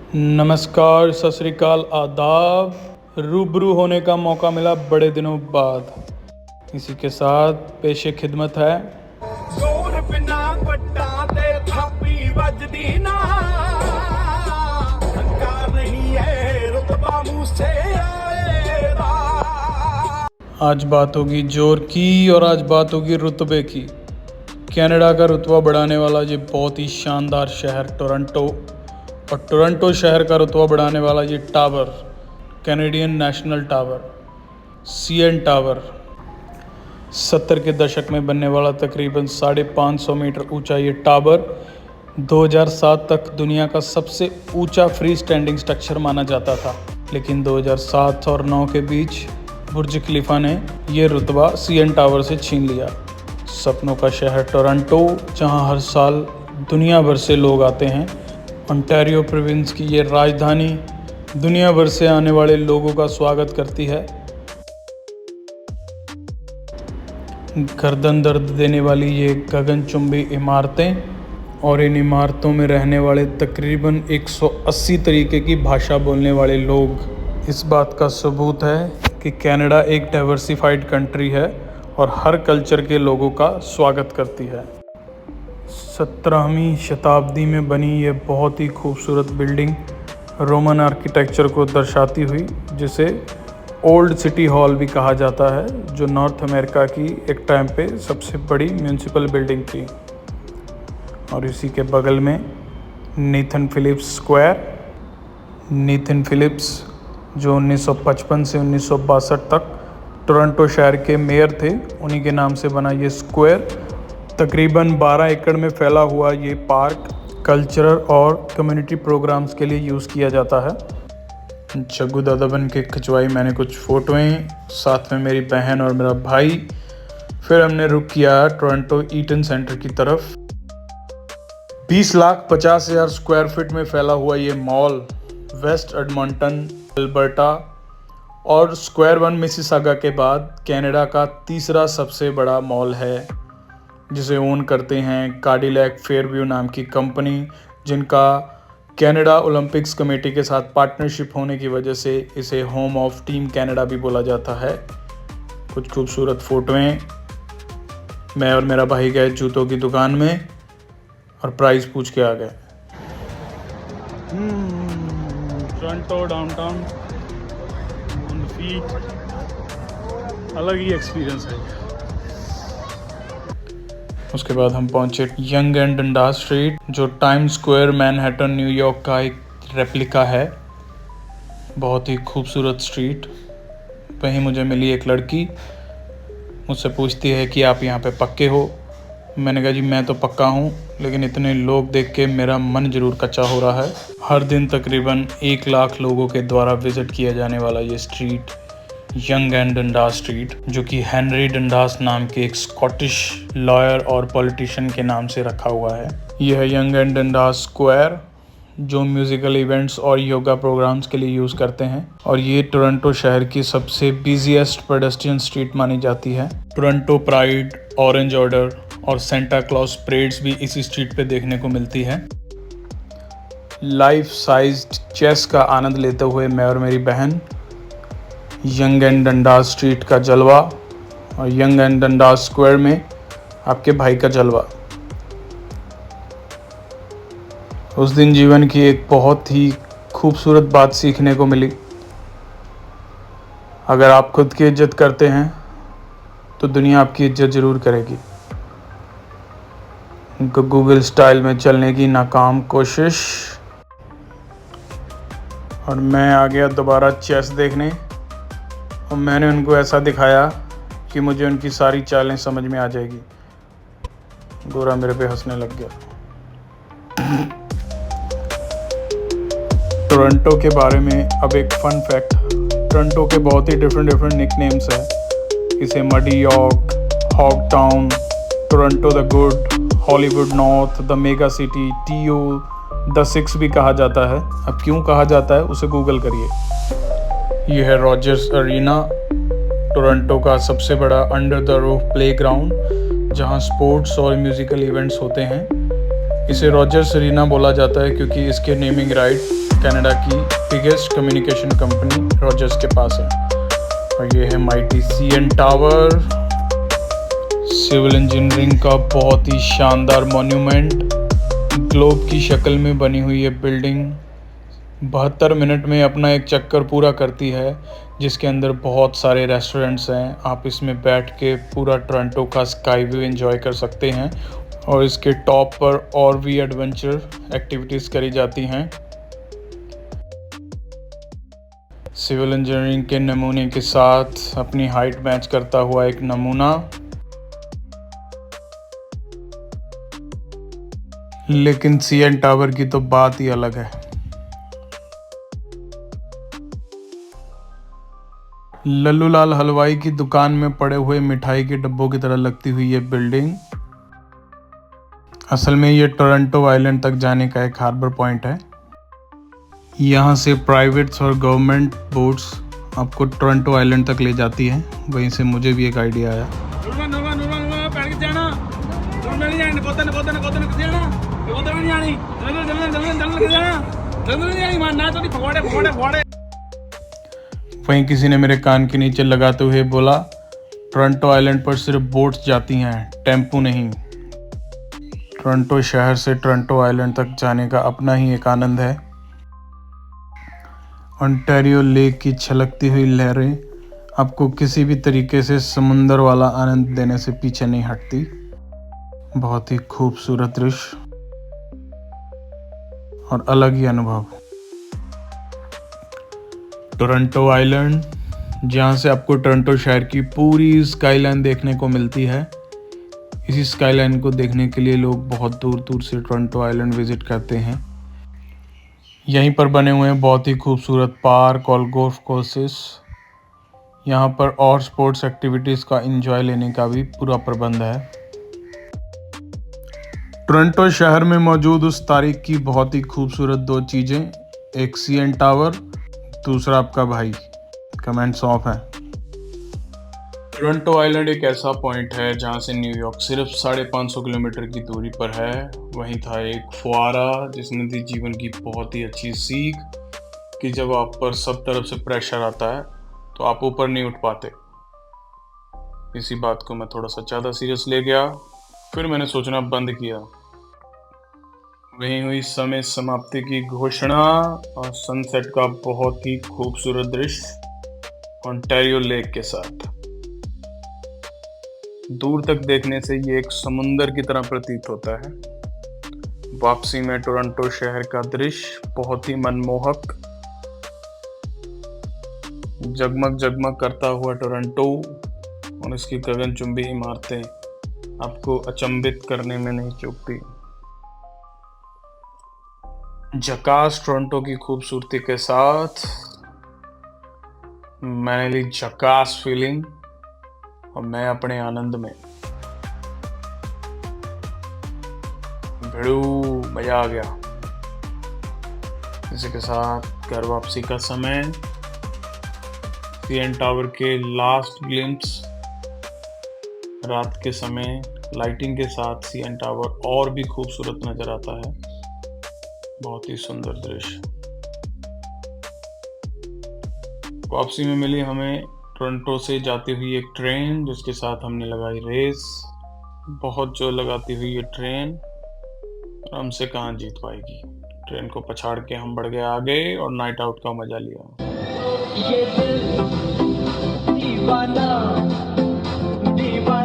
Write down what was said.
नमस्कार, सत श्री अकाल, आदाब। रूबरू होने का मौका मिला बड़े दिनों बाद। इसी के साथ पेशे खिदमत है जोर बिना पट्टा ते थापी वजदी ना हंकार नहीं है रुतबा मुँह से आएगा। आज बात होगी जोर की और आज बात होगी रुतबे की। कनाडा का रुतबा बढ़ाने वाला ये बहुत ही शानदार शहर टोरंटो, और टोरंटो शहर का रुतबा बढ़ाने वाला ये tower, Canadian national tower, CN tower, 70 के दशक में बनने वाला तकरीबन 550 मीटर ऊंचा ये टावर 2007 तक दुनिया का सबसे ऊंचा फ्री स्टैंडिंग स्ट्रक्चर माना जाता था। लेकिन 2007 और 9 के बीच बुर्ज खलीफा ने ये रुतबा CN टावर से छीन लिया। सपनों का शहर टोरंटो, जहां हर साल दुनिया भर से लोग आते हैं। ओंटारियो प्रोविंस की ये राजधानी दुनिया भर से आने वाले लोगों का स्वागत करती है। गर्दन दर्द देने वाली ये गगनचुंबी इमारतें और इन इमारतों में रहने वाले तकरीबन 180 तरीके की भाषा बोलने वाले लोग इस बात का सबूत है कि कनाडा एक डाइवर्सिफाइड कंट्री है और हर कल्चर के लोगों का स्वागत करती है। 17वीं शताब्दी में बनी ये बहुत ही खूबसूरत बिल्डिंग रोमन आर्किटेक्चर को दर्शाती हुई, जिसे ओल्ड सिटी हॉल भी कहा जाता है, जो नॉर्थ अमेरिका की एक टाइम पे सबसे बड़ी म्यूनिसिपल बिल्डिंग थी। और इसी के बगल में Nathan Phillips Square. Nathan Phillips जो 1955 से 1962 तक टोरंटो शहर के मेयर थे, उन्हीं के नाम से बना ये स्क्वायर। तकरीबन 12 एकड़ में फैला हुआ ये पार्क कल्चरल और कम्युनिटी प्रोग्राम्स के लिए यूज़ किया जाता है। जग्गू दादा बन के खिंचवाई मैंने कुछ फ़ोटोएं, साथ में मेरी बहन और मेरा भाई। फिर हमने रुख किया टोरंटो ईटन सेंटर की तरफ। 20,50,000 स्क्वायर फीट में फैला हुआ ये मॉल वेस्ट एडमंटन, अल्बर्टा और स्क्वायर वन मिसिसागा के बाद कनाडा का तीसरा सबसे बड़ा मॉल है, जिसे ओन करते हैं कार्डिलैक फेयरव्यू नाम की कंपनी, जिनका कनाडा ओलंपिक्स कमेटी के साथ पार्टनरशिप होने की वजह से इसे होम ऑफ टीम कनाडा भी बोला जाता है। कुछ खूबसूरत फ़ोटोएं। मैं और मेरा भाई गए जूतों की दुकान में और प्राइस पूछ के आ गए। Toronto downtown on the feet, अलग ही एक्सपीरियंस है। उसके बाद हम पहुंचे यंग एंड डंडास स्ट्रीट, जो टाइम्स स्क्वायर मैनहट्टन न्यूयॉर्क का एक रेप्लिका है। बहुत ही खूबसूरत स्ट्रीट। वहीं मुझे मिली एक लड़की, मुझसे पूछती है कि आप यहाँ पे पक्के हो। मैंने कहा जी मैं तो पक्का हूँ, लेकिन इतने लोग देख के मेरा मन ज़रूर कच्चा हो रहा है। हर दिन तकरीबन 1 लाख लोगों के द्वारा विज़िट किया जाने वाला ये street young and Dundas street, जो कि हेनरी डंडास नाम के एक स्कॉटिश लॉयर और पॉलिटिशियन के नाम से रखा हुआ है। यह है यंग एंड डंडास स्क्वायर, जो म्यूज़िकल इवेंट्स और योगा प्रोग्राम्स के लिए यूज़ करते हैं। और ये टोरंटो शहर की सबसे बिजीएस्ट पेडेस्ट्रियन स्ट्रीट मानी जाती है। टोरंटो प्राइड, ऑरेंज ऑर्डर और सेंटा क्लॉज परेड्स भी इसी स्ट्रीट पे देखने को मिलती है। लाइफ साइज्ड चेस का आनंद लेते हुए मैं और मेरी बहन यंग एंड डंडास स्ट्रीट का जलवा और यंग एंड डंडास स्क्वायर में आपके भाई का जलवा। उस दिन जीवन की एक बहुत ही खूबसूरत बात सीखने को मिली। अगर आप खुद की इज्जत करते हैं तो दुनिया आपकी इज्जत ज़रूर करेगी। गूगल स्टाइल में चलने की नाकाम कोशिश, और मैं आ गया दोबारा चेस देखने। और मैंने उनको ऐसा दिखाया कि मुझे उनकी सारी चालें समझ में आ जाएगी। गोरा मेरे पे हंसने लग गया। टोरंटो के बारे में अब एक फन फैक्ट। टोरंटो के बहुत ही डिफरेंट निकनेम्स हैं। इसे Muddy York, Hog Town, Toronto the good, Hollywood North, the mega city, TO, the 6 भी कहा जाता है। अब क्यों कहा जाता है उसे गूगल करिए। यह है रॉजर्स अरीना, टोरंटो का सबसे बड़ा अंडर द रूफ प्लेग्राउंड, जहां स्पोर्ट्स और म्यूज़िकल इवेंट्स होते हैं। इसे रॉजर्स अरीना बोला जाता है क्योंकि इसके नेमिंग राइट कनाडा की बिगेस्ट कम्युनिकेशन कंपनी रॉजर्स के पास है। और ये है mighty CN tower, civil engineering का बहुत ही शानदार मॉन्यूमेंट, ग्लोब की शक्ल में बनी हुई ये बिल्डिंग 72 मिनट में अपना एक चक्कर पूरा करती है, जिसके अंदर बहुत सारे रेस्टोरेंट्स हैं। आप इसमें बैठ के पूरा टोरंटो का स्काई व्यू एंजॉय कर सकते हैं और इसके टॉप पर और भी एडवेंचर एक्टिविटीज़ करी जाती हैं। सिविल इंजीनियरिंग के नमूने के साथ अपनी हाइट मैच करता हुआ एक नमूना, लेकिन CN टावर की तो बात ही अलग है। लल्लू लाल हलवाई की दुकान में पड़े हुए मिठाई के डब्बों की तरह लगती हुई ये बिल्डिंग असल में ये टोरंटो आइलैंड तक जाने का एक हार्बर पॉइंट है। यहाँ से प्राइवेट्स और गवर्नमेंट बोट्स आपको टोरंटो आइलैंड तक ले जाती हैं। वहीं से मुझे भी एक आइडिया आया। वहीं किसी ने मेरे कान के नीचे लगाते हुए बोला, टोरंटो आइलैंड पर सिर्फ बोट्स जाती हैं, टेम्पू नहीं। टोरंटो शहर से टोरंटो आइलैंड तक जाने का अपना ही एक आनंद है। ओंटारियो लेक की छलकती हुई लहरें आपको किसी भी तरीके से समुंदर वाला आनंद देने से पीछे नहीं हटती। बहुत ही खूबसूरत दृश्य और अलग ही अनुभव। टोरंटो आइलैंड, जहाँ से आपको टोरंटो शहर की पूरी स्काईलाइन देखने को मिलती है। इसी स्काईलाइन को देखने के लिए लोग बहुत दूर दूर से टोरंटो आइलैंड विजिट करते हैं। यहीं पर बने हुए हैं बहुत ही खूबसूरत पार्क और गोल्फ कोर्सेस। यहाँ पर और स्पोर्ट्स एक्टिविटीज़ का एंजॉय लेने का भी पूरा प्रबंध है। टोरंटो शहर में मौजूद उस तारीख की बहुत ही खूबसूरत दो चीज़ें, एक CN टावर, दूसरा आपका भाई। कमेंट्स ऑफ है। टोरंटो आइलैंड एक ऐसा पॉइंट है जहाँ से न्यूयॉर्क सिर्फ 550 किलोमीटर की दूरी पर है। वहीं था एक फुआरा जिसने दी जीवन की बहुत ही अच्छी सीख कि जब आप पर सब तरफ से प्रेशर आता है तो आप ऊपर नहीं उठ पाते। इसी बात को मैं थोड़ा सा ज़्यादा सीरियस ले गया, फिर मैंने सोचना बंद किया। वहीं हुई समय समाप्ति की घोषणा और सनसेट का बहुत ही खूबसूरत दृश्य ओंटारियो लेक के साथ। दूर तक देखने से ये एक समुंदर की तरह प्रतीत होता है। वापसी में टोरंटो शहर का दृश्य बहुत ही मनमोहक, जगमग जगमग करता हुआ टोरंटो और इसकी गगनचुंबी इमारतें आपको अचंभित करने में नहीं चूकती। झकास टोरंटो की खूबसूरती के साथ मैंने ली झकास फीलिंग और मैं अपने आनंद में भिड़ू, मजा आ गया। इसी के साथ घर वापसी का समय, CN टावर के लास्ट ग्लिम्स, रात के समय लाइटिंग के साथ CN टावर और भी खूबसूरत नजर आता है। बहुत ही सुंदर दृश्य। वापसी में मिली हमें टोरंटो से जाती हुई एक ट्रेन, जिसके साथ हमने लगाई रेस। बहुत जोर लगाती हुई ये ट्रेन हमसे कहाँ जीत पाएगी। ट्रेन को पछाड़ के हम बढ़ गए आगे और नाइट आउट का मजा लिया। ये दिल दीवाना दीवाना